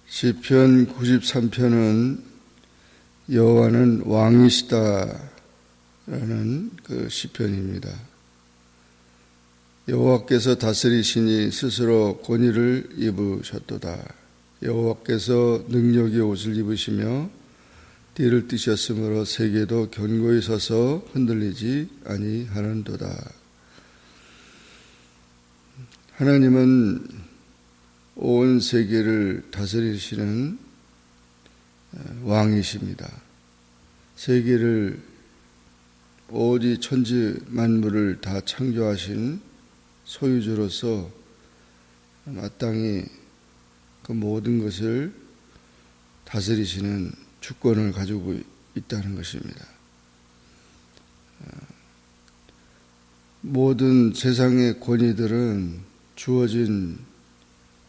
시편 93편은 여호와는 왕이시다라는 그 시편입니다. 여호와께서 다스리시니 스스로 권위를 입으셨도다. 여호와께서 능력의 옷을 입으시며 띠를 띠셨으므로 세계도 견고히 서서 흔들리지 아니하는도다. 하나님은 온 세계를 다스리시는 왕이십니다. 세계를 오직 천지 만물을 다 창조하신 소유주로서 마땅히 그 모든 것을 다스리시는 주권을 가지고 있다는 것입니다. 모든 세상의 권위들은 주어진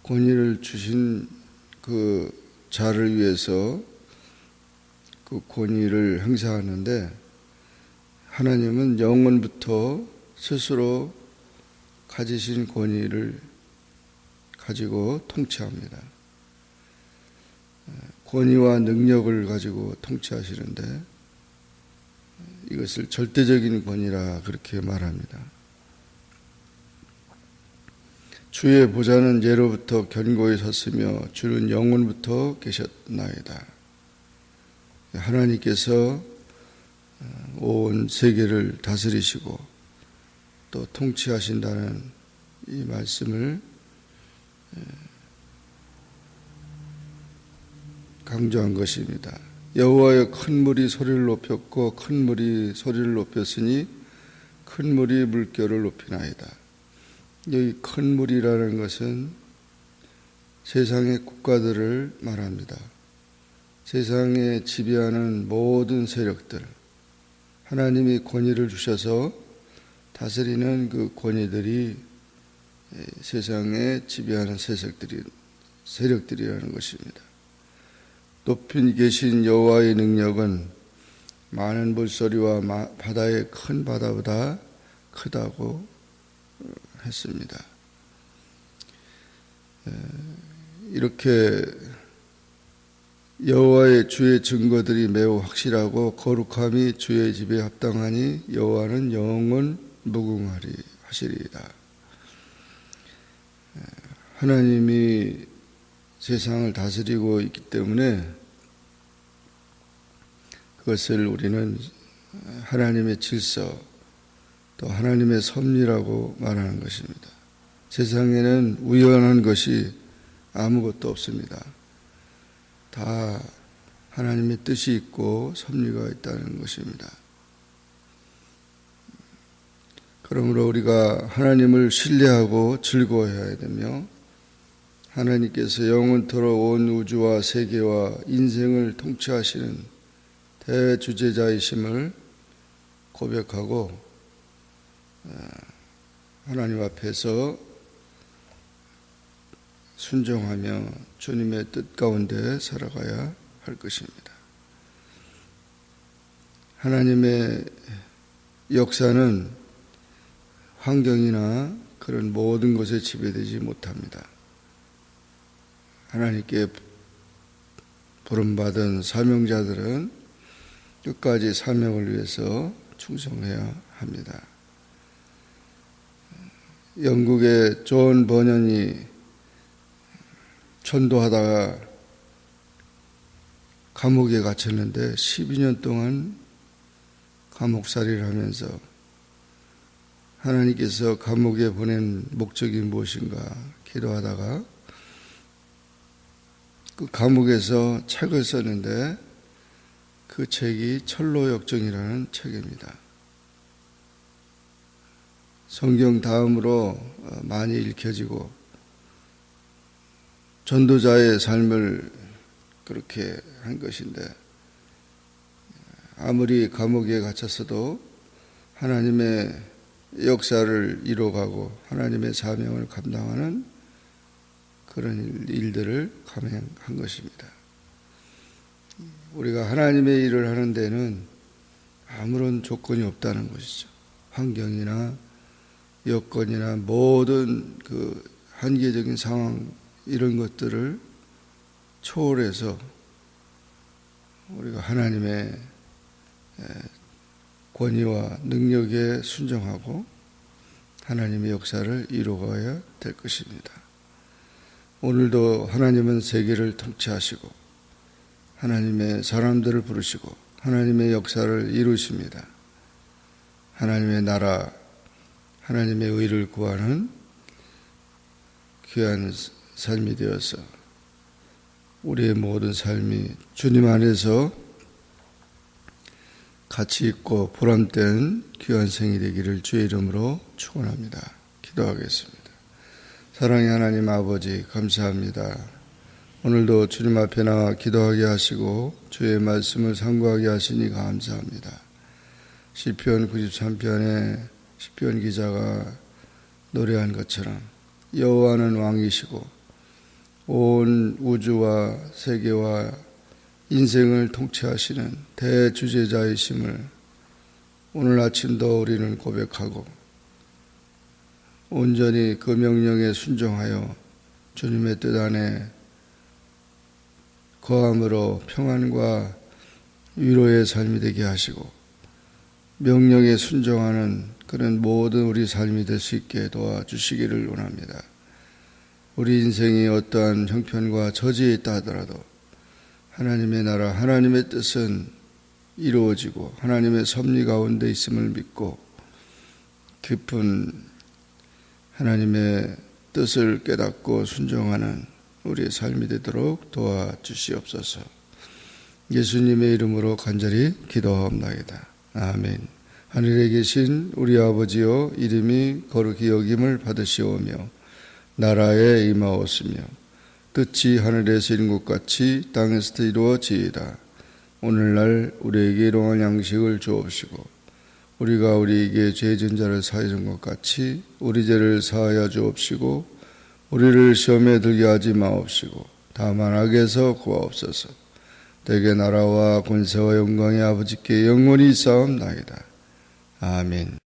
권위를 주신 그 자를 위해서 그 권위를 행사하는데, 하나님은 영원부터 스스로 가지신 권위를 가지고 통치합니다. 권위와 능력을 가지고 통치하시는데 이것을 절대적인 권위라 그렇게 말합니다. 주의 보좌는 예로부터 견고히 섰으며 주는 영원부터 계셨나이다. 하나님께서 온 세계를 다스리시고 또 통치하신다는 이 말씀을 강조한 것입니다. 여호와의 큰 물이 소리를 높였고 큰 물이 소리를 높였으니 큰 물이 물결을 높이나이다. 여기 큰 물이라는 것은 세상의 국가들을 말합니다. 세상에 지배하는 모든 세력들, 하나님이 권위를 주셔서 다스리는 그 권위들이 세상에 지배하는 세력들이라는 것입니다. 높이 계신 여호와의 능력은 많은 물소리와 바다의 큰 바다보다 크다고 했습니다. 이렇게 여호와의 주의 증거들이 매우 확실하고 거룩함이 주의 집에 합당하니 여호와는 영원 무궁하리 하시리이다. 하나님이 세상을 다스리고 있기 때문에 그것을 우리는 하나님의 질서 또 하나님의 섭리라고 말하는 것입니다. 세상에는 우연한 것이 아무것도 없습니다. 다 하나님의 뜻이 있고 섭리가 있다는 것입니다. 그러므로 우리가 하나님을 신뢰하고 즐거워해야 되며 하나님께서 영원토록 온 우주와 세계와 인생을 통치하시는 대주제자이심을 고백하고 하나님 앞에서 순종하며 주님의 뜻 가운데 살아가야 할 것입니다. 하나님의 역사는 환경이나 그런 모든 것에 지배되지 못합니다. 하나님께 부름받은 사명자들은 끝까지 사명을 위해서 충성해야 합니다. 영국의 존 버년이 전도하다가 감옥에 갇혔는데 12년 동안 감옥살이를 하면서 하나님께서 감옥에 보낸 목적이 무엇인가 기도하다가 그 감옥에서 책을 썼는데 그 책이 철로역정이라는 책입니다. 성경 다음으로 많이 읽혀지고 전도자의 삶을 그렇게 한 것인데, 아무리 감옥에 갇혔어도 하나님의 역사를 이뤄가고 하나님의 사명을 감당하는 그런 일들을 감행한 것입니다. 우리가 하나님의 일을 하는 데는 아무런 조건이 없다는 것이죠. 환경이나 여건이나 모든 그 한계적인 상황 이런 것들을 초월해서 우리가 하나님의 권위와 능력에 순종하고 하나님의 역사를 이루어야 될 것입니다. 오늘도 하나님은 세계를 통치하시고 하나님의 사람들을 부르시고 하나님의 역사를 이루십니다. 하나님의 나라, 하나님의 의를 구하는 귀한 삶이 되어서 우리의 모든 삶이 주님 안에서 가치 있고 보람된 귀한 생이 되기를 주의 이름으로 축원합니다. 기도하겠습니다. 사랑의 하나님 아버지 감사합니다. 오늘도 주님 앞에 나와 기도하게 하시고 주의 말씀을 상고하게 하시니 감사합니다. 시편 93편에 시편 기자가 노래한 것처럼 여호와는 왕이시고 온 우주와 세계와 인생을 통치하시는 대주제자이심을 오늘 아침도 우리는 고백하고 온전히 그 명령에 순종하여 주님의 뜻 안에 거함으로 평안과 위로의 삶이 되게 하시고 명령에 순종하는 그런 모든 우리 삶이 될 수 있게 도와주시기를 원합니다. 우리 인생이 어떠한 형편과 저지에 있다 하더라도 하나님의 나라, 하나님의 뜻은 이루어지고 하나님의 섭리 가운데 있음을 믿고 깊은 하나님의 뜻을 깨닫고 순종하는 우리의 삶이 되도록 도와주시옵소서. 예수님의 이름으로 간절히 기도하옵나이다. 아멘. 하늘에 계신 우리 아버지여, 이름이 거룩히 여김을 받으시오며 나라에 임하옵시며 뜻이 하늘에서 이룬 것 같이 땅에서도 이루어지이다. 오늘날 우리에게 일용할 양식을 주옵시고 우리가 우리에게 죄 지은 자를 사하는 것 같이 우리 죄를 사하여 주옵시고 우리를 시험에 들게 하지 마옵시고 다만 악에서 구하옵소서. 대개 나라와 권세와 영광이 아버지께 영원히 있사옵나이다. 아멘.